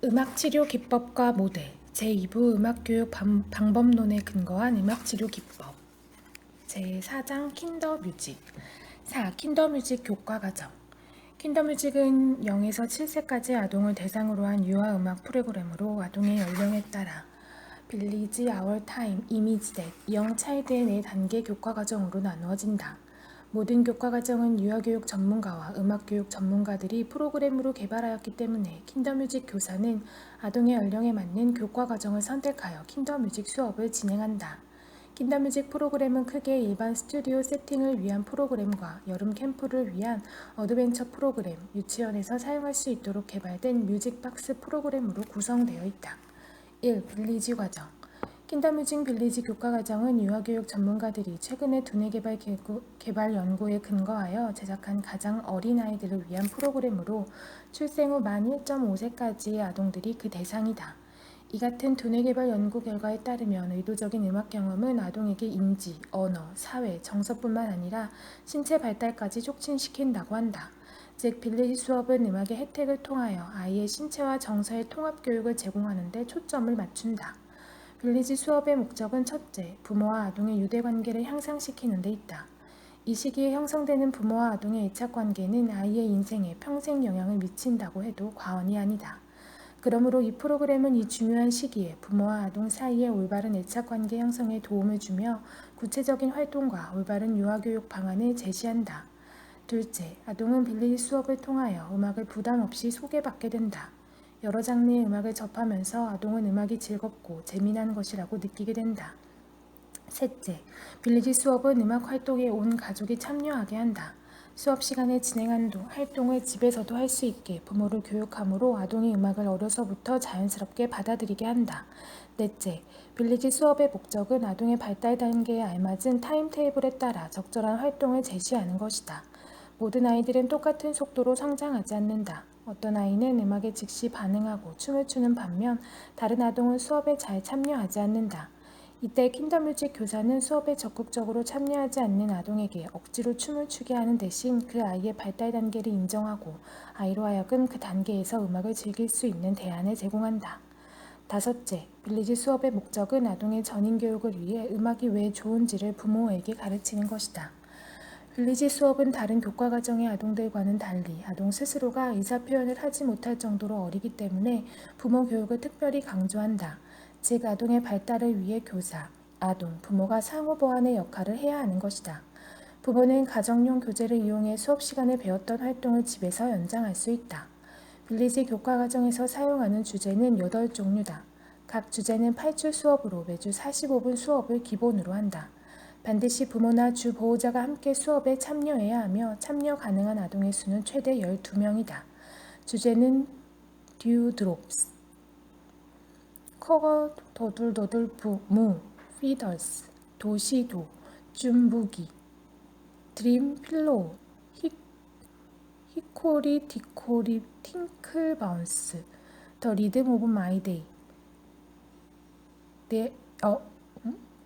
음악치료 기법과 모델 제2부 음악교육 방법론에 근거한 음악치료 기법 제4장 킨더뮤직 4. 킨더뮤직 교과과정 킨더뮤직은 0에서 7세까지 아동을 대상으로 한 유아음악 프로그램으로 아동의 연령에 따라 빌리지 아워 타임, 이미지댓, 영 차일드의 4단계 교과과정으로 나누어진다. 모든 교과과정은 유아교육 전문가와 음악교육 전문가들이 프로그램으로 개발하였기 때문에 킨더뮤직 교사는 아동의 연령에 맞는 교과과정을 선택하여 킨더뮤직 수업을 진행한다. 킨더뮤직 프로그램은 크게 일반 스튜디오 세팅을 위한 프로그램과 여름 캠프를 위한 어드벤처 프로그램, 유치원에서 사용할 수 있도록 개발된 뮤직박스 프로그램으로 구성되어 있다. 1. 빌리지 과정 킨더뮤직 빌리지 교과과정은 유아교육 전문가들이 최근에 두뇌 개발 연구에 근거하여 제작한 가장 어린 아이들을 위한 프로그램으로 출생 후 만 1.5세까지의 아동들이 그 대상이다. 이 같은 두뇌 개발 연구 결과에 따르면 의도적인 음악 경험은 아동에게 인지, 언어, 사회, 정서뿐만 아니라 신체 발달까지 촉진시킨다고 한다. 즉, 빌리지 수업은 음악의 혜택을 통하여 아이의 신체와 정서의 통합 교육을 제공하는 데 초점을 맞춘다. 빌리지 수업의 목적은 첫째, 부모와 아동의 유대관계를 향상시키는 데 있다. 이 시기에 형성되는 부모와 아동의 애착관계는 아이의 인생에 평생 영향을 미친다고 해도 과언이 아니다. 그러므로 이 프로그램은 이 중요한 시기에 부모와 아동 사이의 올바른 애착관계 형성에 도움을 주며 구체적인 활동과 올바른 유아교육 방안을 제시한다. 둘째, 아동은 빌리지 수업을 통하여 음악을 부담 없이 소개받게 된다. 여러 장르의 음악을 접하면서 아동은 음악이 즐겁고 재미난 것이라고 느끼게 된다. 셋째, 빌리지 수업은 음악 활동에 온 가족이 참여하게 한다. 수업 시간에 진행한 활동을 집에서도 할 수 있게 부모를 교육하므로 아동이 음악을 어려서부터 자연스럽게 받아들이게 한다. 넷째, 빌리지 수업의 목적은 아동의 발달 단계에 알맞은 타임테이블에 따라 적절한 활동을 제시하는 것이다. 모든 아이들은 똑같은 속도로 성장하지 않는다. 어떤 아이는 음악에 즉시 반응하고 춤을 추는 반면 다른 아동은 수업에 잘 참여하지 않는다. 이때 킨더뮤직 교사는 수업에 적극적으로 참여하지 않는 아동에게 억지로 춤을 추게 하는 대신 그 아이의 발달 단계를 인정하고 아이로 하여금 그 단계에서 음악을 즐길 수 있는 대안을 제공한다. 다섯째, 빌리지 수업의 목적은 아동의 전인 교육을 위해 음악이 왜 좋은지를 부모에게 가르치는 것이다. 빌리지 수업은 다른 교과과정의 아동들과는 달리 아동 스스로가 의사표현을 하지 못할 정도로 어리기 때문에 부모 교육을 특별히 강조한다. 즉, 아동의 발달을 위해 교사, 아동, 부모가 상호 보완의 역할을 해야 하는 것이다. 부모는 가정용 교재를 이용해 수업 시간에 배웠던 활동을 집에서 연장할 수 있다. 빌리지 교과과정에서 사용하는 주제는 8종류다. 각 주제는 8주 수업으로 매주 45분 수업을 기본으로 한다. 반드시 부모나 주 보호자가 함께 수업에 참여해야 하며 참여 가능한 아동의 수는 최대 12명이다. 주제는 듀드롭스, 커거 더둘더둘 무, 피더스, 도시도, 쭌부기, 드림 필로우, 히코리 디코리 팅클 바운스, 더 리듬 오브 마이 데이,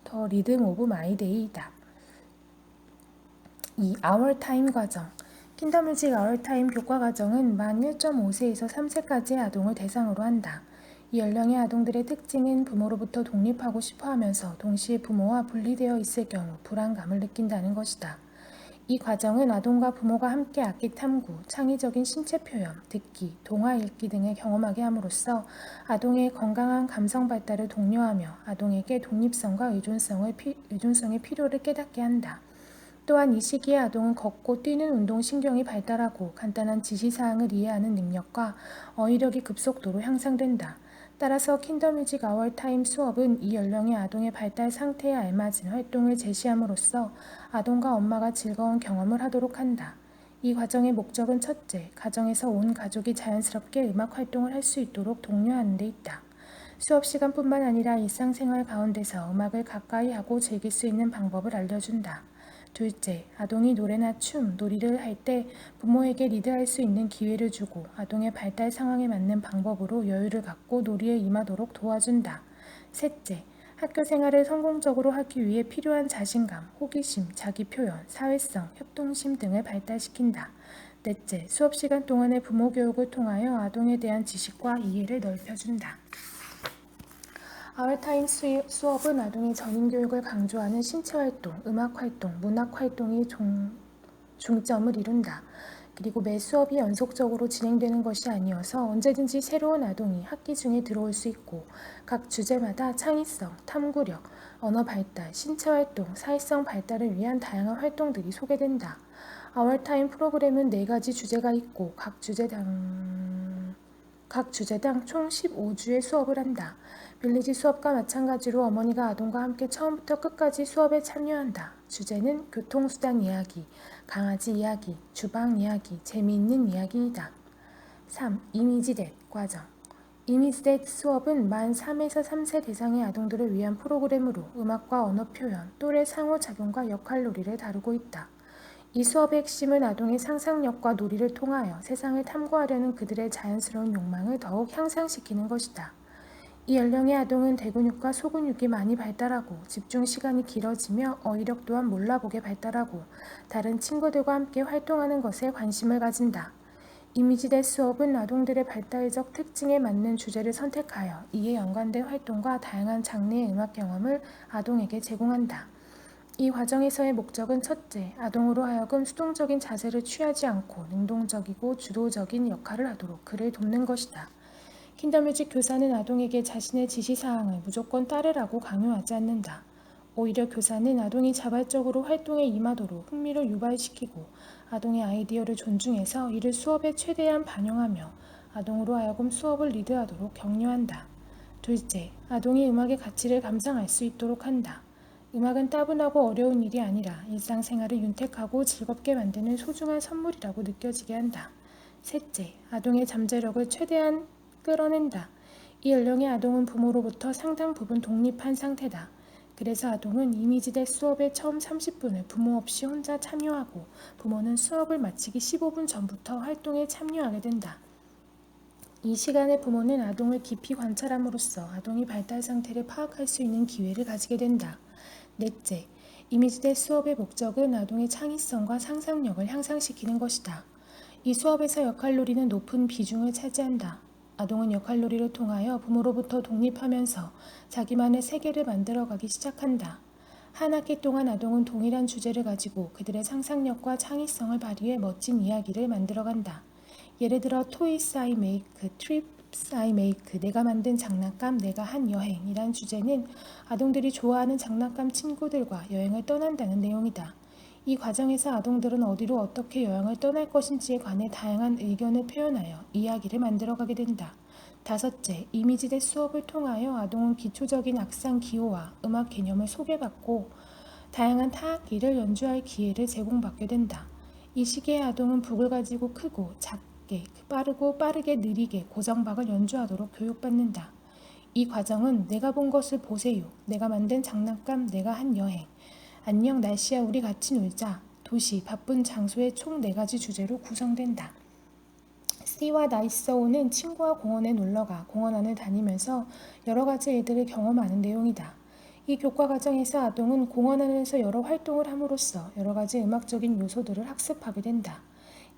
더 리듬 오브 마이 데이이다. 2. 아워 타임 과정 킨더뮤직 아워 타임 교과 과정은 만 1.5세에서 3세까지의 아동을 대상으로 한다. 이 연령의 아동들의 특징은 부모로부터 독립하고 싶어 하면서 동시에 부모와 분리되어 있을 경우 불안감을 느낀다는 것이다. 이 과정은 아동과 부모가 함께 악기 탐구, 창의적인 신체 표현, 듣기, 동화 읽기 등을 경험하게 함으로써 아동의 건강한 감성 발달을 독려하며 아동에게 독립성과 의존성의 필요를 깨닫게 한다. 또한 이 시기에 아동은 걷고 뛰는 운동신경이 발달하고 간단한 지시사항을 이해하는 능력과 어휘력이 급속도로 향상된다. 따라서 킨더뮤직 아워 타임 수업은 이 연령의 아동의 발달 상태에 알맞은 활동을 제시함으로써 아동과 엄마가 즐거운 경험을 하도록 한다. 이 과정의 목적은 첫째, 가정에서 온 가족이 자연스럽게 음악 활동을 할 수 있도록 독려하는 데 있다. 수업 시간뿐만 아니라 일상생활 가운데서 음악을 가까이 하고 즐길 수 있는 방법을 알려준다. 둘째, 아동이 노래나 춤, 놀이를 할 때 부모에게 리드할 수 있는 기회를 주고 아동의 발달 상황에 맞는 방법으로 여유를 갖고 놀이에 임하도록 도와준다. 셋째, 학교 생활을 성공적으로 하기 위해 필요한 자신감, 호기심, 자기 표현, 사회성, 협동심 등을 발달시킨다. 넷째, 수업 시간 동안의 부모 교육을 통하여 아동에 대한 지식과 이해를 넓혀준다. 아울타임 수업은 아동의 전인 교육을 강조하는 신체활동, 음악활동, 문학활동이 중점을 이룬다. 그리고 매 수업이 연속적으로 진행되는 것이 아니어서 언제든지 새로운 아동이 학기 중에 들어올 수 있고 각 주제마다 창의성, 탐구력, 언어 발달, 신체활동, 사회성 발달을 위한 다양한 활동들이 소개된다. 아울타임 프로그램은 4가지 주제가 있고 각 주제당 총 15주의 수업을 한다. 빌리지 수업과 마찬가지로 어머니가 아동과 함께 처음부터 끝까지 수업에 참여한다. 주제는 교통수단 이야기, 강아지 이야기, 주방 이야기, 재미있는 이야기이다. 3. 이미지댓 과정. 이미지댓 수업은 만 3에서 3세 대상의 아동들을 위한 프로그램으로 음악과 언어 표현, 또래 상호작용과 역할놀이를 다루고 있다. 이 수업의 핵심은 아동의 상상력과 놀이를 통하여 세상을 탐구하려는 그들의 자연스러운 욕망을 더욱 향상시키는 것이다. 이 연령의 아동은 대근육과 소근육이 많이 발달하고 집중 시간이 길어지며 어휘력 또한 몰라보게 발달하고 다른 친구들과 함께 활동하는 것에 관심을 가진다. 이미지댓 수업은 아동들의 발달적 특징에 맞는 주제를 선택하여 이에 연관된 활동과 다양한 장르의 음악 경험을 아동에게 제공한다. 이 과정에서의 목적은 첫째, 아동으로 하여금 수동적인 자세를 취하지 않고 능동적이고 주도적인 역할을 하도록 그를 돕는 것이다. 킨더뮤직 교사는 아동에게 자신의 지시사항을 무조건 따르라고 강요하지 않는다. 오히려 교사는 아동이 자발적으로 활동에 임하도록 흥미를 유발시키고 아동의 아이디어를 존중해서 이를 수업에 최대한 반영하며 아동으로 하여금 수업을 리드하도록 격려한다. 둘째, 아동이 음악의 가치를 감상할 수 있도록 한다. 음악은 따분하고 어려운 일이 아니라 일상생활을 윤택하고 즐겁게 만드는 소중한 선물이라고 느껴지게 한다. 셋째, 아동의 잠재력을 최대한 끌어낸다. 이 연령의 아동은 부모로부터 상당 부분 독립한 상태다. 그래서 아동은 이미지댓 수업의 처음 30분을 부모 없이 혼자 참여하고 부모는 수업을 마치기 15분 전부터 활동에 참여하게 된다. 이 시간에 부모는 아동을 깊이 관찰함으로써 아동의 발달 상태를 파악할 수 있는 기회를 가지게 된다. 넷째, 이미지댓 수업의 목적은 아동의 창의성과 상상력을 향상시키는 것이다. 이 수업에서 역할놀이는 높은 비중을 차지한다. 아동은 역할놀이를 통하여 부모로부터 독립하면서 자기만의 세계를 만들어가기 시작한다. 한 학기 동안 아동은 동일한 주제를 가지고 그들의 상상력과 창의성을 발휘해 멋진 이야기를 만들어간다. 예를 들어 토이스 I make, 트립스 I make, 내가 만든 장난감, 내가 한 여행 이란 주제는 아동들이 좋아하는 장난감 친구들과 여행을 떠난다는 내용이다. 이 과정에서 아동들은 어디로 어떻게 여행을 떠날 것인지에 관해 다양한 의견을 표현하여 이야기를 만들어가게 된다. 다섯째, 이미지댓 수업을 통하여 아동은 기초적인 악상 기호와 음악 개념을 소개받고 다양한 타악기를 연주할 기회를 제공받게 된다. 이 시기에 아동은 북을 가지고 크고 작게, 빠르게 느리게 고정박을 연주하도록 교육받는다. 이 과정은 내가 본 것을 보세요, 내가 만든 장난감, 내가 한 여행, 안녕 날씨야 우리 같이 놀자, 도시, 바쁜 장소의 총 4가지 주제로 구성된다. C와 나이서우는 친구와 공원에 놀러가 공원 안을 다니면서 여러 가지 일들을 경험하는 내용이다. 이 교과 과정에서 아동은 공원 안에서 여러 활동을 함으로써 여러 가지 음악적인 요소들을 학습하게 된다.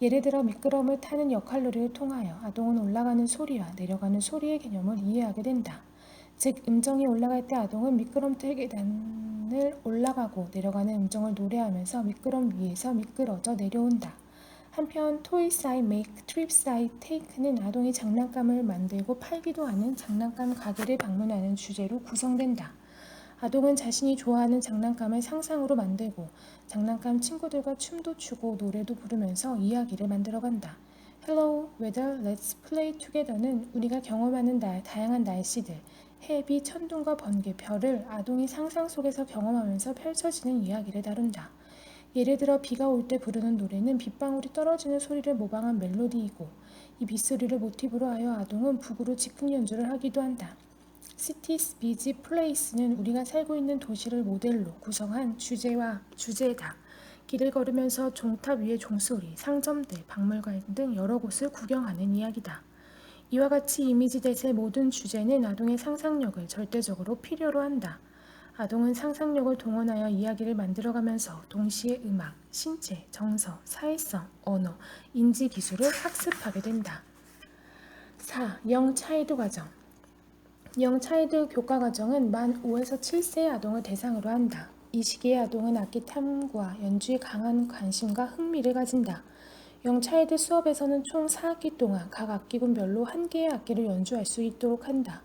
예를 들어 미끄럼을 타는 역할놀이를 통하여 아동은 올라가는 소리와 내려가는 소리의 개념을 이해하게 된다. 즉 음정이 올라갈 때 아동은 미끄럼틀 계단을 올라가고 내려가는 음정을 노래하면서 미끄럼 위에서 미끄러져 내려온다. 한편 토이스 I make, 트립스 I take는 아동이 장난감을 만들고 팔기도 하는 장난감 가게를 방문하는 주제로 구성된다. 아동은 자신이 좋아하는 장난감을 상상으로 만들고 장난감 친구들과 춤도 추고 노래도 부르면서 이야기를 만들어간다. Hello, weather, let's play together는 우리가 경험하는 다양한 날씨들, 해비, 천둥과 번개, 별을 아동이 상상 속에서 경험하면서 펼쳐지는 이야기를 다룬다. 예를 들어 비가 올 때 부르는 노래는 빗방울이 떨어지는 소리를 모방한 멜로디이고 이 빗소리를 모티브로 하여 아동은 북으로 즉흥 연주를 하기도 한다. Cities, Beach, Place는 우리가 살고 있는 도시를 모델로 구성한 주제다. 길을 걸으면서 종탑 위의 종소리, 상점들, 박물관 등 여러 곳을 구경하는 이야기다. 이와 같이 이미지댓의 모든 주제는 아동의 상상력을 절대적으로 필요로 한다. 아동은 상상력을 동원하여 이야기를 만들어가면서 동시에 음악, 신체, 정서, 사회성, 언어, 인지 기술을 학습하게 된다. 4. 영차이드 과정. 영차이드 교과 과정은 만 5에서 7세의 아동을 대상으로 한다. 이 시기의 아동은 악기 탐구와 연주에 강한 관심과 흥미를 가진다. 영차이드 수업에서는 총 4학기 동안 각 악기군별로 한 개의 악기를 연주할 수 있도록 한다.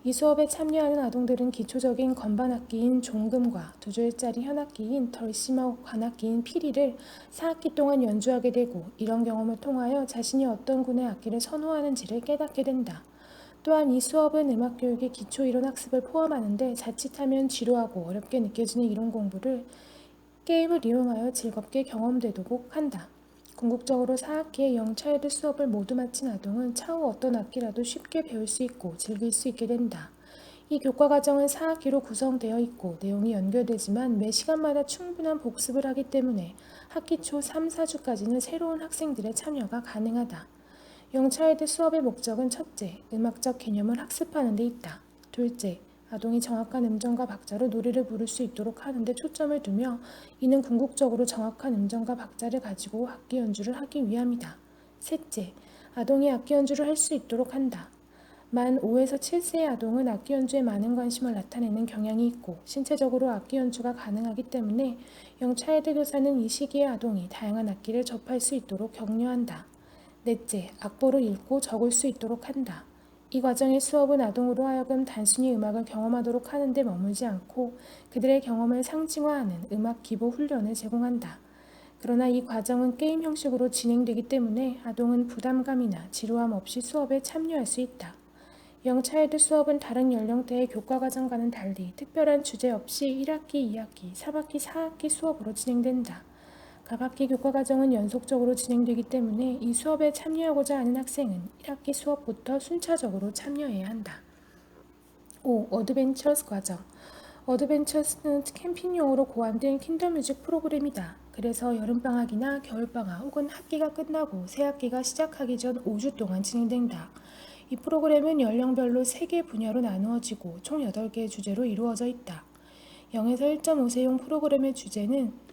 이 수업에 참여하는 아동들은 기초적인 건반악기인 종금과 2줄짜리 현악기인 덜시머 관악기인 피리를 4학기 동안 연주하게 되고, 이런 경험을 통하여 자신이 어떤 군의 악기를 선호하는지를 깨닫게 된다. 또한 이 수업은 음악교육의 기초 이론 학습을 포함하는데, 자칫하면 지루하고 어렵게 느껴지는 이론 공부를 게임을 이용하여 즐겁게 경험되도록 한다. 궁극적으로 4학기의 영차이드 수업을 모두 마친 아동은 차후 어떤 악기라도 쉽게 배울 수 있고 즐길 수 있게 된다. 이 교과 과정은 4학기로 구성되어 있고 내용이 연결되지만 매 시간마다 충분한 복습을 하기 때문에 학기 초 3, 4주까지는 새로운 학생들의 참여가 가능하다. 영차이드 수업의 목적은 첫째, 음악적 개념을 학습하는 데 있다. 둘째, 아동이 정확한 음정과 박자로 노래를 부를 수 있도록 하는 데 초점을 두며, 이는 궁극적으로 정확한 음정과 박자를 가지고 악기 연주를 하기 위함이다. 셋째, 아동이 악기 연주를 할 수 있도록 한다. 만 5에서 7세의 아동은 악기 연주에 많은 관심을 나타내는 경향이 있고 신체적으로 악기 연주가 가능하기 때문에 영차이드 교사는 이 시기의 아동이 다양한 악기를 접할 수 있도록 격려한다. 넷째, 악보를 읽고 적을 수 있도록 한다. 이 과정의 수업은 아동으로 하여금 단순히 음악을 경험하도록 하는 데 머물지 않고 그들의 경험을 상징화하는 음악 기보 훈련을 제공한다. 그러나 이 과정은 게임 형식으로 진행되기 때문에 아동은 부담감이나 지루함 없이 수업에 참여할 수 있다. 영차이드 수업은 다른 연령대의 교과 과정과는 달리 특별한 주제 없이 1학기, 2학기, 3학기, 4학기 수업으로 진행된다. 각 학기 교과 과정은 연속적으로 진행되기 때문에 이 수업에 참여하고자 하는 학생은 1학기 수업부터 순차적으로 참여해야 한다. 5. 어드벤처스 과정. 어드벤처스는 캠핑용으로 고안된 킨더뮤직 프로그램이다. 그래서 여름방학이나 겨울방학 혹은 학기가 끝나고 새 학기가 시작하기 전 5주 동안 진행된다. 이 프로그램은 연령별로 3개 분야로 나누어지고 총 8개의 주제로 이루어져 있다. 0에서 1.5세용 프로그램의 주제는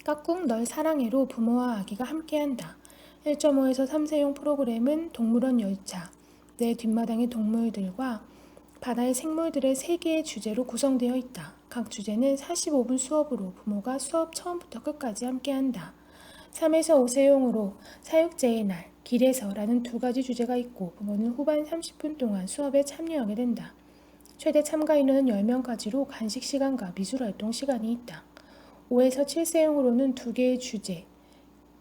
깍꿍 널 사랑해로 부모와 아기가 함께한다. 1.5에서 3세용 프로그램은 동물원 열차, 내 뒷마당의 동물들과 바다의 생물들의 3개의 주제로 구성되어 있다. 각 주제는 45분 수업으로 부모가 수업 처음부터 끝까지 함께한다. 3에서 5세용으로 사육제의 날, 길에서라는 2가지 주제가 있고 부모는 후반 30분 동안 수업에 참여하게 된다. 최대 참가 인원은 10명까지로 간식 시간과 미술활동 시간이 있다. 5에서 7세용으로는 2개의 주제,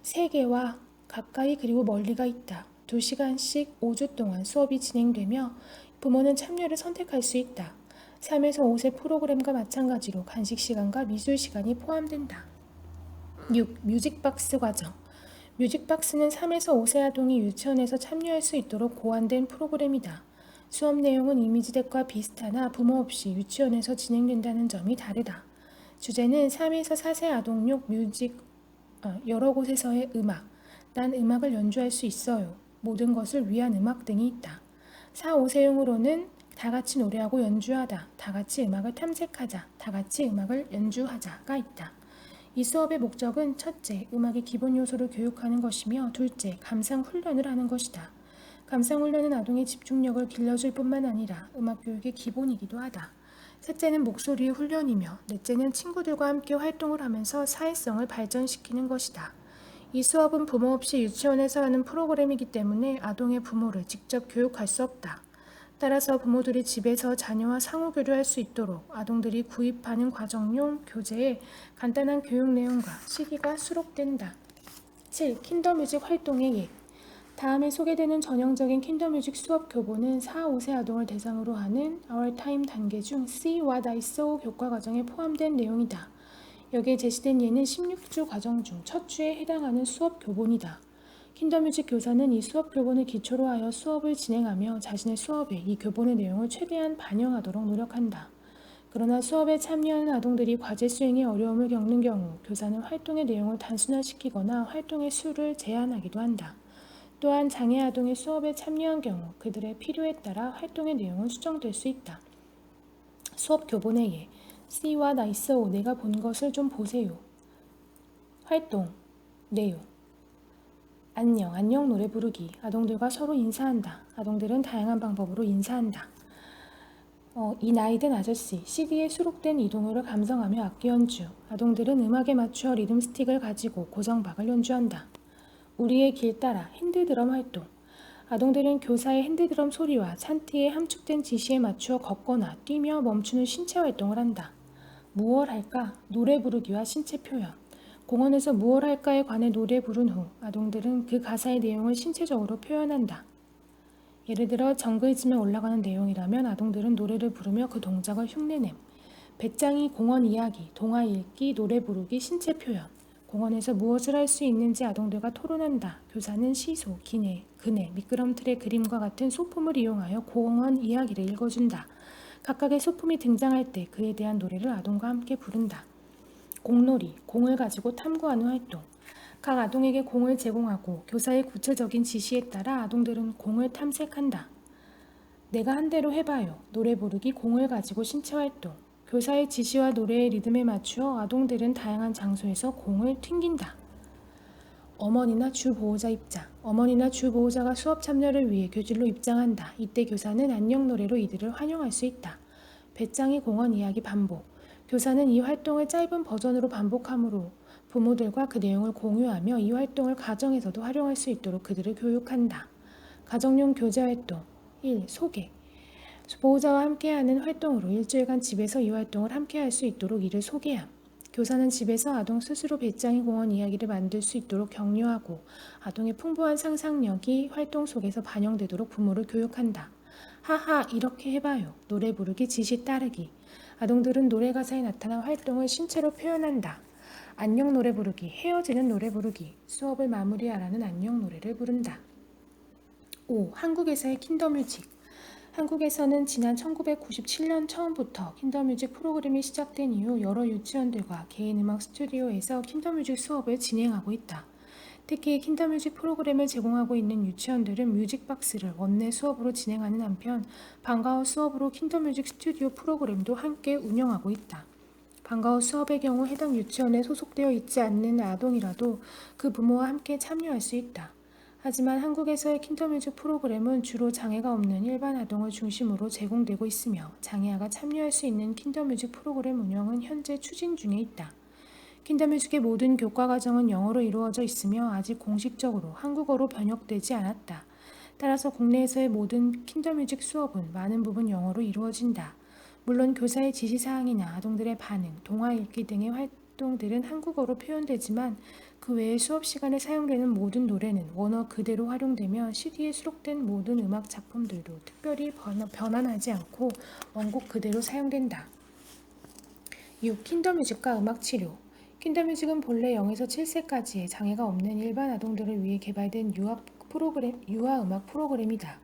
3개와 가까이 그리고 멀리가 있다. 2시간씩 5주 동안 수업이 진행되며 부모는 참여를 선택할 수 있다. 3에서 5세 프로그램과 마찬가지로 간식 시간과 미술 시간이 포함된다. 6. 뮤직박스 과정. 뮤직박스는 3에서 5세 아동이 유치원에서 참여할 수 있도록 고안된 프로그램이다. 수업 내용은 이미지덱과 비슷하나 부모 없이 유치원에서 진행된다는 점이 다르다. 주제는 3에서 4세 아동용 여러 곳에서의 음악, 난 음악을 연주할 수 있어요, 모든 것을 위한 음악 등이 있다. 4, 5세용으로는 다 같이 노래하고 연주하다, 다 같이 음악을 탐색하자, 다 같이 음악을 연주하자가 있다. 이 수업의 목적은 첫째, 음악의 기본 요소를 교육하는 것이며 둘째, 감상 훈련을 하는 것이다. 감상 훈련은 아동의 집중력을 길러줄 뿐만 아니라 음악 교육의 기본이기도 하다. 셋째는 목소리의 훈련이며 넷째는 친구들과 함께 활동을 하면서 사회성을 발전시키는 것이다. 이 수업은 부모 없이 유치원에서 하는 프로그램이기 때문에 아동의 부모를 직접 교육할 수 없다. 따라서 부모들이 집에서 자녀와 상호 교류할 수 있도록 아동들이 구입하는 과정용 교재에 간단한 교육 내용과 시기가 수록된다. 7. 킨더뮤직 활동의 예. 다음에 소개되는 전형적인 킨더뮤직 수업 교본은 4, 5세 아동을 대상으로 하는 Our Time 단계 중 See What I Saw 교과 과정에 포함된 내용이다. 여기에 제시된 예는 16주 과정 중 첫 주에 해당하는 수업 교본이다. 킨더뮤직 교사는 이 수업 교본을 기초로 하여 수업을 진행하며 자신의 수업에 이 교본의 내용을 최대한 반영하도록 노력한다. 그러나 수업에 참여하는 아동들이 과제 수행에 어려움을 겪는 경우 교사는 활동의 내용을 단순화시키거나 활동의 수를 제한하기도 한다. 또한 장애 아동이 수업에 참여한 경우 그들의 필요에 따라 활동의 내용은 수정될 수 있다. 수업 교본에 C와 나이스 오 내가 본 것을 좀 보세요. 활동, 내용. 안녕, 안녕 노래 부르기. 아동들과 서로 인사한다. 아동들은 다양한 방법으로 인사한다. 이 나이든 아저씨, CD에 수록된 이동요를 감상하며 악기 연주. 아동들은 음악에 맞추어 리듬 스틱을 가지고 고정박을 연주한다. 우리의 길 따라 핸드드럼 활동. 아동들은 교사의 핸드드럼 소리와 찬티의 함축된 지시에 맞추어 걷거나 뛰며 멈추는 신체 활동을 한다. 무얼 할까? 노래 부르기와 신체 표현. 공원에서 무얼 할까에 관해 노래 부른 후 아동들은 그 가사의 내용을 신체적으로 표현한다. 예를 들어 정글짐에 올라가는 내용이라면 아동들은 노래를 부르며 그 동작을 흉내냄. 배짱이 공원 이야기, 동화 읽기, 노래 부르기, 신체 표현. 공원에서 무엇을 할 수 있는지 아동들과 토론한다. 교사는 시소, 기내, 그네, 미끄럼틀의 그림과 같은 소품을 이용하여 공원 이야기를 읽어준다. 각각의 소품이 등장할 때 그에 대한 노래를 아동과 함께 부른다. 공놀이, 공을 가지고 탐구하는 활동. 각 아동에게 공을 제공하고 교사의 구체적인 지시에 따라 아동들은 공을 탐색한다. 내가 한 대로 해봐요. 노래 부르기, 공을 가지고 신체 활동. 교사의 지시와 노래의 리듬에 맞추어 아동들은 다양한 장소에서 공을 튕긴다. 어머니나 주보호자 입장. 어머니나 주보호자가 수업 참여를 위해 교실로 입장한다. 이때 교사는 안녕 노래로 이들을 환영할 수 있다. 배짱이 공원 이야기 반복. 교사는 이 활동을 짧은 버전으로 반복하므로 부모들과 그 내용을 공유하며 이 활동을 가정에서도 활용할 수 있도록 그들을 교육한다. 가정용 교재 활동 1. 소개. 보호자와 함께하는 활동으로 일주일간 집에서 이 활동을 함께할 수 있도록 이를 소개함. 교사는 집에서 아동 스스로 배짱이 공원 이야기를 만들 수 있도록 격려하고 아동의 풍부한 상상력이 활동 속에서 반영되도록 부모를 교육한다. 하하 이렇게 해봐요. 노래 부르기 지시 따르기. 아동들은 노래 가사에 나타난 활동을 신체로 표현한다. 안녕 노래 부르기, 헤어지는 노래 부르기, 수업을 마무리하라는 안녕 노래를 부른다. 5. 한국에서의 킨더뮤직. 한국에서는 지난 1997년 처음부터 킨더뮤직 프로그램이 시작된 이후 여러 유치원들과 개인 음악 스튜디오에서 킨더뮤직 수업을 진행하고 있다. 특히 킨더뮤직 프로그램을 제공하고 있는 유치원들은 뮤직박스를 원내 수업으로 진행하는 한편 방과후 수업으로 킨더뮤직 스튜디오 프로그램도 함께 운영하고 있다. 방과후 수업의 경우 해당 유치원에 소속되어 있지 않는 아동이라도 그 부모와 함께 참여할 수 있다. 하지만 한국에서의 킨더뮤직 프로그램은 주로 장애가 없는 일반 아동을 중심으로 제공되고 있으며 장애아가 참여할 수 있는 킨더뮤직 프로그램 운영은 현재 추진 중에 있다. 킨더뮤직의 모든 교과 과정은 영어로 이루어져 있으며 아직 공식적으로 한국어로 번역되지 않았다. 따라서 국내에서의 모든 킨더뮤직 수업은 많은 부분 영어로 이루어진다. 물론 교사의 지시사항이나 아동들의 반응, 동화 읽기 등의 활동들은 한국어로 표현되지만 그 외에 수업 시간에 사용되는 모든 노래는 원어 그대로 활용되며 CD에 수록된 모든 음악 작품들도 특별히 변환하지 않고 원곡 그대로 사용된다. 6. 킨더뮤직과 음악치료. 킨더뮤직은 본래 0에서 7세까지의 장애가 없는 일반 아동들을 위해 개발된 유아 음악 프로그램이다.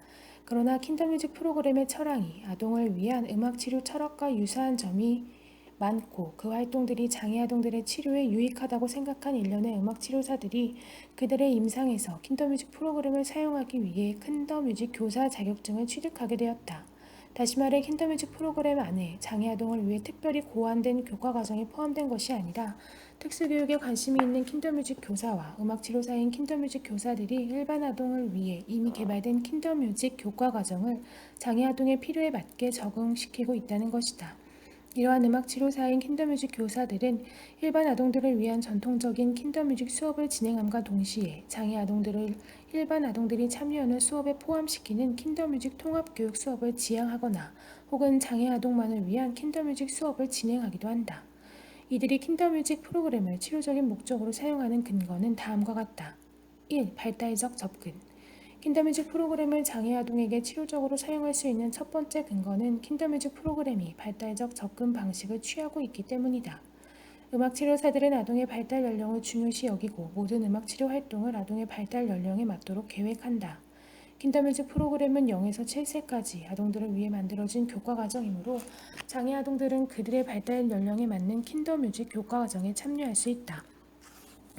그러나 킨더뮤직 프로그램의 철학이 아동을 위한 음악치료 철학과 유사한 점이 많고 그 활동들이 장애 아동들의 치료에 유익하다고 생각한 일련의 음악치료사들이 그들의 임상에서 킨더뮤직 프로그램을 사용하기 위해 킨더뮤직 교사 자격증을 취득하게 되었다. 다시 말해 킨더뮤직 프로그램 안에 장애 아동을 위해 특별히 고안된 교과 과정이 포함된 것이 아니라 특수교육에 관심이 있는 킨더뮤직 교사와 음악치료사인 킨더뮤직 교사들이 일반 아동을 위해 이미 개발된 킨더뮤직 교과 과정을 장애 아동의 필요에 맞게 적응시키고 있다는 것이다. 이러한 음악치료사인 킨더뮤직 교사들은 일반 아동들을 위한 전통적인 킨더뮤직 수업을 진행함과 동시에 장애 아동들을 일반 아동들이 참여하는 수업에 포함시키는 킨더뮤직 통합교육 수업을 지향하거나 혹은 장애 아동만을 위한 킨더뮤직 수업을 진행하기도 한다. 이들이 킨더뮤직 프로그램을 치료적인 목적으로 사용하는 근거는 다음과 같다. 1. 발달적 접근. 킨더뮤직 프로그램을 장애 아동에게 치료적으로 사용할 수 있는 첫 번째 근거는 킨더뮤직 프로그램이 발달적 접근 방식을 취하고 있기 때문이다. 음악치료사들은 아동의 발달 연령을 중요시 여기고 모든 음악치료 활동을 아동의 발달 연령에 맞도록 계획한다. 킨더뮤직 프로그램은 0에서 7세까지 아동들을 위해 만들어진 교과 과정이므로 장애 아동들은 그들의 발달 연령에 맞는 킨더뮤직 교과 과정에 참여할 수 있다.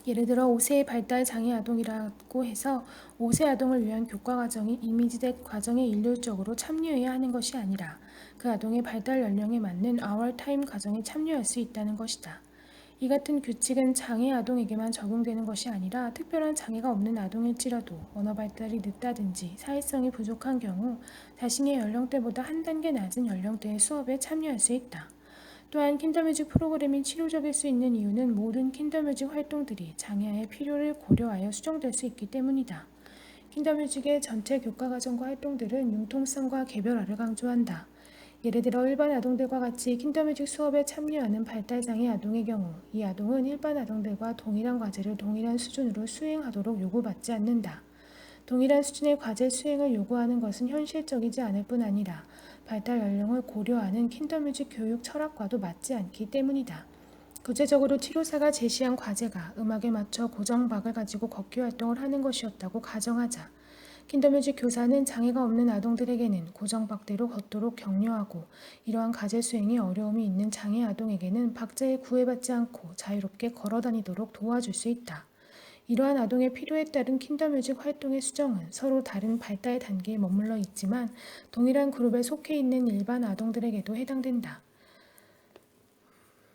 예를 들어 5세의 발달 장애 아동이라고 해서 5세 아동을 위한 교과 과정이 이미지된 과정에 일률적으로 참여해야 하는 것이 아니라 그 아동의 발달 연령에 맞는 아워 타임 과정에 참여할 수 있다는 것이다. 이 같은 규칙은 장애 아동에게만 적용되는 것이 아니라 특별한 장애가 없는 아동일지라도 언어 발달이 늦다든지 사회성이 부족한 경우 자신의 연령대보다 한 단계 낮은 연령대의 수업에 참여할 수 있다. 또한 킨더뮤직 프로그램이 치료적일 수 있는 이유는 모든 킨더뮤직 활동들이 장애아의 필요를 고려하여 수정될 수 있기 때문이다. 킨더뮤직의 전체 교과과정과 활동들은 융통성과 개별화를 강조한다. 예를 들어 일반 아동들과 같이 킨더뮤직 수업에 참여하는 발달장애 아동의 경우 이 아동은 일반 아동들과 동일한 과제를 동일한 수준으로 수행하도록 요구받지 않는다. 동일한 수준의 과제 수행을 요구하는 것은 현실적이지 않을 뿐 아니라 발달 연령을 고려하는 킨더뮤직 교육 철학과도 맞지 않기 때문이다. 구체적으로 치료사가 제시한 과제가 음악에 맞춰 고정박을 가지고 걷기 활동을 하는 것이었다고 가정하자. 킨더뮤직 교사는 장애가 없는 아동들에게는 고정박대로 걷도록 격려하고 이러한 과제 수행에 어려움이 있는 장애 아동에게는 박자에 구애받지 않고 자유롭게 걸어다니도록 도와줄 수 있다. 이러한 아동의 필요에 따른 킨더뮤직 활동의 수정은 서로 다른 발달 단계에 머물러 있지만 동일한 그룹에 속해 있는 일반 아동들에게도 해당된다.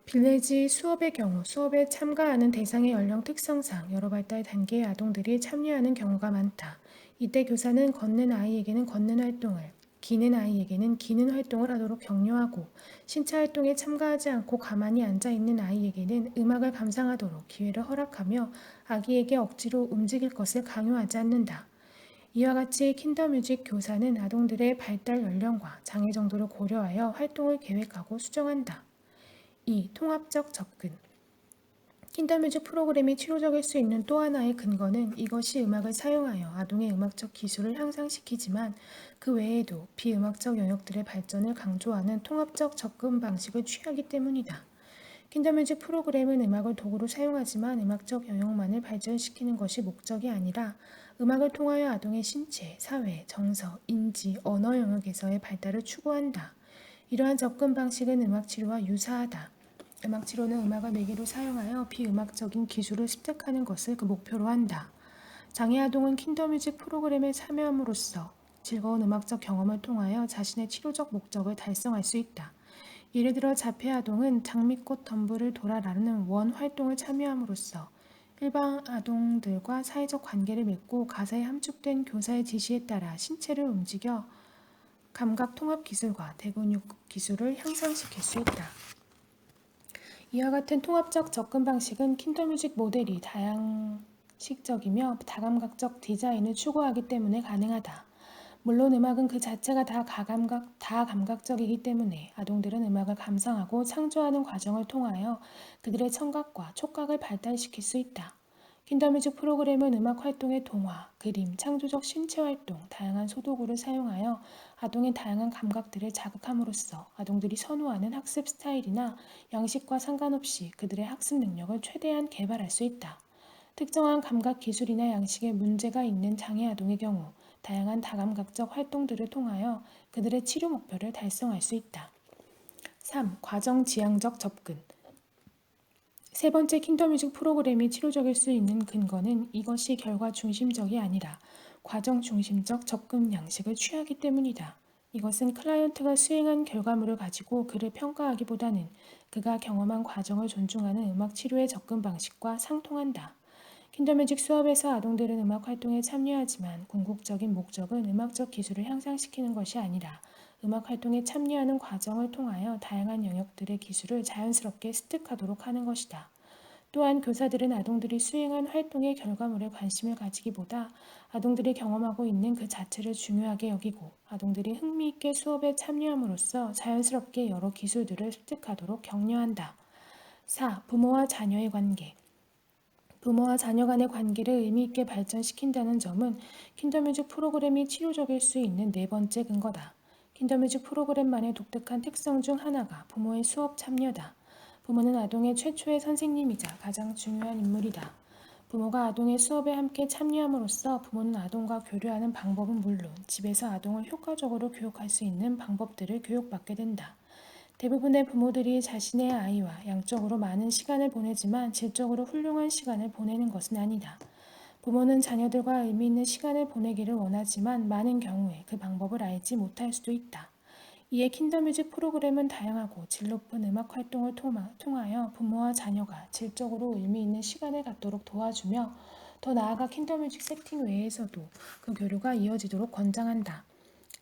빌레지 수업의 경우 수업에 참가하는 대상의 연령 특성상 여러 발달 단계의 아동들이 참여하는 경우가 많다. 이때 교사는 걷는 아이에게는 걷는 활동을, 기는 아이에게는 기는 활동을 하도록 격려하고 신체 활동에 참가하지 않고 가만히 앉아 있는 아이에게는 음악을 감상하도록 기회를 허락하며 아기에게 억지로 움직일 것을 강요하지 않는다. 이와 같이 킨더뮤직 교사는 아동들의 발달 연령과 장애 정도를 고려하여 활동을 계획하고 수정한다. 2. 통합적 접근. 킨더뮤직 프로그램이 치료적일 수 있는 또 하나의 근거는 이것이 음악을 사용하여 아동의 음악적 기술을 향상시키지만 그 외에도 비음악적 영역들의 발전을 강조하는 통합적 접근 방식을 취하기 때문이다. 킨더뮤직 프로그램은 음악을 도구로 사용하지만 음악적 영역만을 발전시키는 것이 목적이 아니라 음악을 통하여 아동의 신체, 사회, 정서, 인지, 언어 영역에서의 발달을 추구한다. 이러한 접근 방식은 음악 치료와 유사하다. 음악 치료는 음악을 매개로 사용하여 비음악적인 기술을 습득하는 것을 그 목표로 한다. 장애 아동은 킨더뮤직 프로그램에 참여함으로써 즐거운 음악적 경험을 통하여 자신의 치료적 목적을 달성할 수 있다. 예를 들어 자폐 아동은 장미꽃 덤불을 돌아라는 원 활동을 참여함으로써 일반 아동들과 사회적 관계를 맺고 가사에 함축된 교사의 지시에 따라 신체를 움직여 감각 통합 기술과 대근육 기술을 향상시킬 수 있다. 이와 같은 통합적 접근 방식은 킨더뮤직 모델이 다양식적이며 다감각적 디자인을 추구하기 때문에 가능하다. 물론 음악은 그 자체가 다감각적이기 때문에 아동들은 음악을 감상하고 창조하는 과정을 통하여 그들의 청각과 촉각을 발달시킬 수 있다. 킨더뮤직 프로그램은 음악 활동의 동화, 그림, 창조적 신체 활동, 다양한 소도구를 사용하여 아동의 다양한 감각들을 자극함으로써 아동들이 선호하는 학습 스타일이나 양식과 상관없이 그들의 학습 능력을 최대한 개발할 수 있다. 특정한 감각 기술이나 양식에 문제가 있는 장애 아동의 경우 다양한 다감각적 활동들을 통하여 그들의 치료 목표를 달성할 수 있다. 3. 과정 지향적 접근. 세 번째 킨더뮤직 프로그램이 치료적일 수 있는 근거는 이것이 결과 중심적이 아니라 과정 중심적 접근 양식을 취하기 때문이다. 이것은 클라이언트가 수행한 결과물을 가지고 그를 평가하기보다는 그가 경험한 과정을 존중하는 음악 치료의 접근 방식과 상통한다. 킨더뮤직 수업에서 아동들은 음악 활동에 참여하지만 궁극적인 목적은 음악적 기술을 향상시키는 것이 아니라 음악 활동에 참여하는 과정을 통하여 다양한 영역들의 기술을 자연스럽게 습득하도록 하는 것이다. 또한 교사들은 아동들이 수행한 활동의 결과물에 관심을 가지기보다 아동들이 경험하고 있는 그 자체를 중요하게 여기고 아동들이 흥미있게 수업에 참여함으로써 자연스럽게 여러 기술들을 습득하도록 격려한다. 4. 부모와 자녀의 관계. 부모와 자녀 간의 관계를 의미있게 발전시킨다는 점은 킨더뮤직 프로그램이 치료적일 수 있는 네 번째 근거다. 킨더뮤직 프로그램만의 독특한 특성 중 하나가 부모의 수업 참여다. 부모는 아동의 최초의 선생님이자 가장 중요한 인물이다. 부모가 아동의 수업에 함께 참여함으로써 부모는 아동과 교류하는 방법은 물론 집에서 아동을 효과적으로 교육할 수 있는 방법들을 교육받게 된다. 대부분의 부모들이 자신의 아이와 양적으로 많은 시간을 보내지만 질적으로 훌륭한 시간을 보내는 것은 아니다. 부모는 자녀들과 의미 있는 시간을 보내기를 원하지만 많은 경우에 그 방법을 알지 못할 수도 있다. 이에 킨더뮤직 프로그램은 다양하고 질 높은 음악 활동을 통하여 부모와 자녀가 질적으로 의미 있는 시간을 갖도록 도와주며 더 나아가 킨더뮤직 세팅 외에서도 그 교류가 이어지도록 권장한다.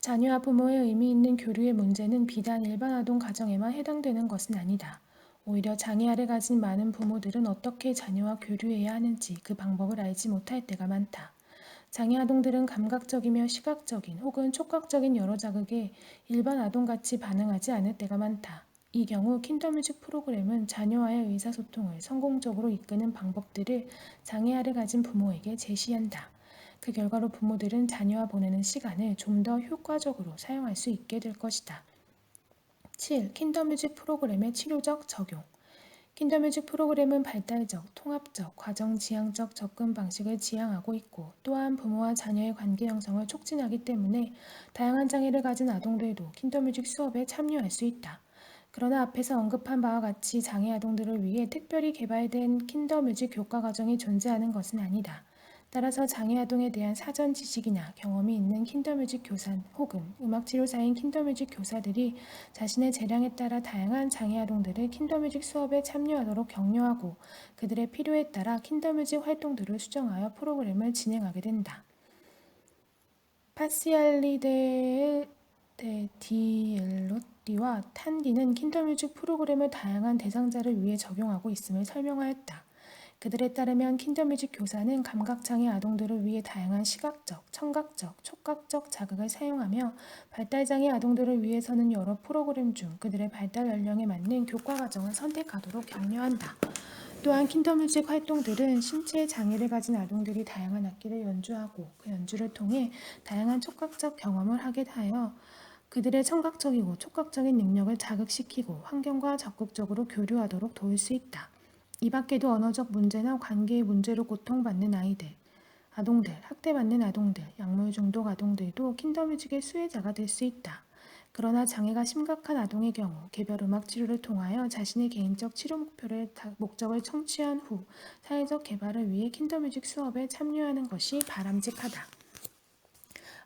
자녀와 부모의 의미 있는 교류의 문제는 비단 일반 아동 가정에만 해당되는 것은 아니다. 오히려 장애아를 가진 많은 부모들은 어떻게 자녀와 교류해야 하는지 그 방법을 알지 못할 때가 많다. 장애 아동들은 감각적이며 시각적인 혹은 촉각적인 여러 자극에 일반 아동같이 반응하지 않을 때가 많다. 이 경우 킨더뮤직 프로그램은 자녀와의 의사소통을 성공적으로 이끄는 방법들을 장애아를 가진 부모에게 제시한다. 그 결과로 부모들은 자녀와 보내는 시간을 좀 더 효과적으로 사용할 수 있게 될 것이다. 7. 킨더뮤직 프로그램의 치료적 적용. 킨더뮤직 프로그램은 발달적, 통합적, 과정지향적 접근 방식을 지향하고 있고 또한 부모와 자녀의 관계 형성을 촉진하기 때문에 다양한 장애를 가진 아동들도 킨더뮤직 수업에 참여할 수 있다. 그러나 앞에서 언급한 바와 같이 장애 아동들을 위해 특별히 개발된 킨더뮤직 교과 과정이 존재하는 것은 아니다. 따라서 장애 아동에 대한 사전 지식이나 경험이 있는 킨더뮤직 교사 혹은 음악치료사인 킨더뮤직 교사들이 자신의 재량에 따라 다양한 장애 아동들을 킨더뮤직 수업에 참여하도록 격려하고 그들의 필요에 따라 킨더뮤직 활동들을 수정하여 프로그램을 진행하게 된다. 파시알리데 디엘로띠와 탄디는 킨더뮤직 프로그램을 다양한 대상자를 위해 적용하고 있음을 설명하였다. 그들에 따르면 킨더뮤직 교사는 감각장애 아동들을 위해 다양한 시각적, 청각적, 촉각적 자극을 사용하며 발달장애 아동들을 위해서는 여러 프로그램 중 그들의 발달 연령에 맞는 교과 과정을 선택하도록 격려한다. 또한 킨더뮤직 활동들은 신체의 장애를 가진 아동들이 다양한 악기를 연주하고 그 연주를 통해 다양한 촉각적 경험을 하게 하여 그들의 청각적이고 촉각적인 능력을 자극시키고 환경과 적극적으로 교류하도록 도울 수 있다. 이 밖에도 언어적 문제나 관계의 문제로 고통받는 아동들, 학대받는 아동들, 약물 중독 아동들도 킨더뮤직의 수혜자가 될 수 있다. 그러나 장애가 심각한 아동의 경우 개별 음악 치료를 통하여 자신의 개인적 치료 목적을 성취한 후 사회적 개발을 위해 킨더뮤직 수업에 참여하는 것이 바람직하다.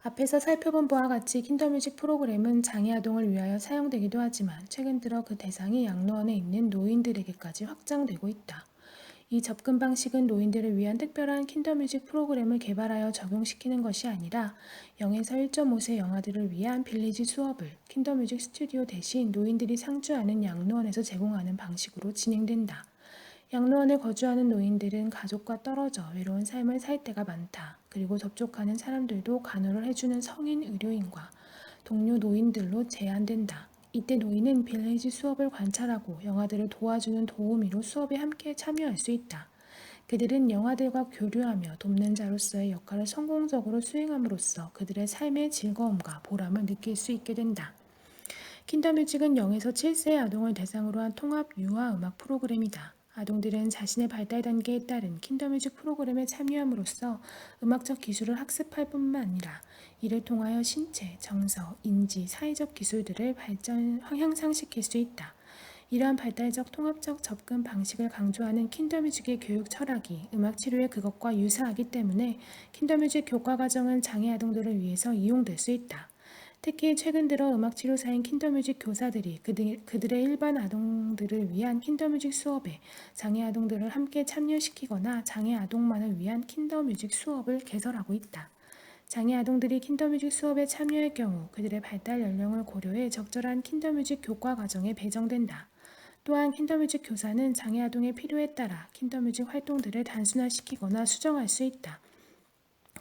앞에서 살펴본 바와 같이 킨더뮤직 프로그램은 장애 아동을 위하여 사용되기도 하지만 최근 들어 그 대상이 양로원에 있는 노인들에게까지 확장되고 있다. 이 접근 방식은 노인들을 위한 특별한 킨더뮤직 프로그램을 개발하여 적용시키는 것이 아니라 0에서 1.5세 영아들을 위한 빌리지 수업을 킨더뮤직 스튜디오 대신 노인들이 상주하는 양로원에서 제공하는 방식으로 진행된다. 양로원에 거주하는 노인들은 가족과 떨어져 외로운 삶을 살 때가 많다. 그리고 접촉하는 사람들도 간호를 해주는 성인 의료인과 동료 노인들로 제한된다. 이때 노인은 빌리지 수업을 관찰하고 영아들을 도와주는 도우미로 수업에 함께 참여할 수 있다. 그들은 영아들과 교류하며 돕는 자로서의 역할을 성공적으로 수행함으로써 그들의 삶의 즐거움과 보람을 느낄 수 있게 된다. 킨더뮤직은 0에서 7세의 아동을 대상으로 한 통합 유아 음악 프로그램이다. 아동들은 자신의 발달 단계에 따른 킨더뮤직 프로그램에 참여함으로써 음악적 기술을 학습할 뿐만 아니라 이를 통하여 신체, 정서, 인지, 사회적 기술들을 향상시킬 수 있다. 이러한 발달적 통합적 접근 방식을 강조하는 킨더뮤직의 교육 철학이 음악 치료의 그것과 유사하기 때문에 킨더뮤직 교과 과정은 장애 아동들을 위해서 이용될 수 있다. 특히 최근 들어 음악치료사인 킨더뮤직 교사들이 그들의 일반 아동들을 위한 킨더뮤직 수업에 장애 아동들을 함께 참여시키거나 장애 아동만을 위한 킨더뮤직 수업을 개설하고 있다. 장애 아동들이 킨더뮤직 수업에 참여할 경우 그들의 발달 연령을 고려해 적절한 킨더뮤직 교과 과정에 배정된다. 또한 킨더뮤직 교사는 장애 아동의 필요에 따라 킨더뮤직 활동들을 단순화시키거나 수정할 수 있다.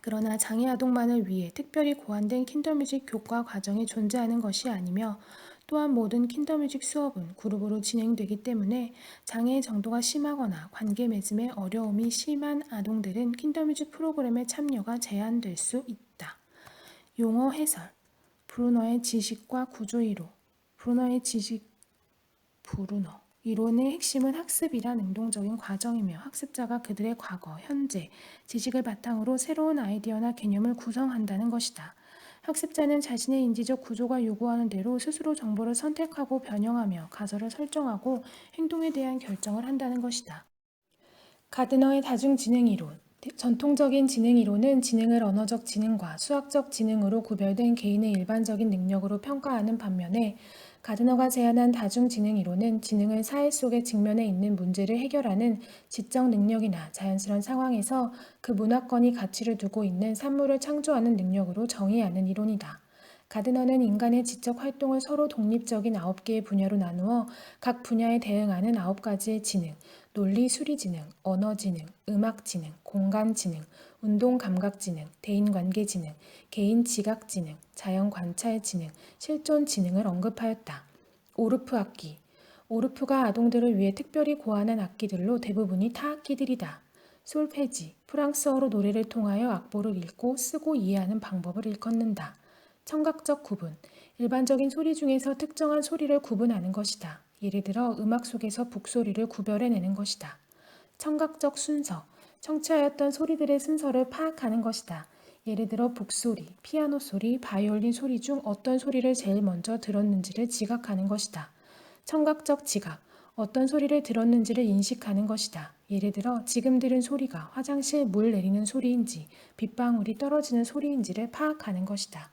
그러나 장애 아동만을 위해 특별히 고안된 킨더뮤직 교과 과정이 존재하는 것이 아니며 또한 모든 킨더뮤직 수업은 그룹으로 진행되기 때문에 장애의 정도가 심하거나 관계 맺음에 어려움이 심한 아동들은 킨더뮤직 프로그램의 참여가 제한될 수 있다. 용어 해설 브루너의 지식과 구조 이론 브루너 이론의 핵심은 학습이란 능동적인 과정이며 학습자가 그들의 과거, 현재, 지식을 바탕으로 새로운 아이디어나 개념을 구성한다는 것이다. 학습자는 자신의 인지적 구조가 요구하는 대로 스스로 정보를 선택하고 변형하며 가설을 설정하고 행동에 대한 결정을 한다는 것이다. 가드너의 다중지능 이론. 전통적인 지능 이론은 지능을 언어적 지능과 수학적 지능으로 구별된 개인의 일반적인 능력으로 평가하는 반면에 가드너가 제안한 다중지능 이론은 지능을 사회 속에 직면해 있는 문제를 해결하는 지적 능력이나 자연스러운 상황에서 그 문화권이 가치를 두고 있는 산물을 창조하는 능력으로 정의하는 이론이다. 가드너는 인간의 지적 활동을 서로 독립적인 9개의 분야로 나누어 각 분야에 대응하는 9가지의 지능, 논리 수리 지능, 언어 지능, 음악 지능, 공간 지능, 운동 감각 지능, 대인관계 지능, 개인 지각 지능, 자연 관찰 지능, 실존 지능을 언급하였다. 오르프 악기. 오르프가 아동들을 위해 특별히 고안한 악기들로 대부분이 타악기들이다. 솔페지. 프랑스어로 노래를 통하여 악보를 읽고 쓰고 이해하는 방법을 일컫는다. 청각적 구분. 일반적인 소리 중에서 특정한 소리를 구분하는 것이다. 예를 들어 음악 속에서 북소리를 구별해내는 것이다. 청각적 순서. 청취하였던 소리들의 순서를 파악하는 것이다. 예를 들어 북소리, 피아노 소리, 바이올린 소리 중 어떤 소리를 제일 먼저 들었는지를 지각하는 것이다. 청각적 지각. 어떤 소리를 들었는지를 인식하는 것이다. 예를 들어 지금 들은 소리가 화장실 물 내리는 소리인지 빗방울이 떨어지는 소리인지를 파악하는 것이다.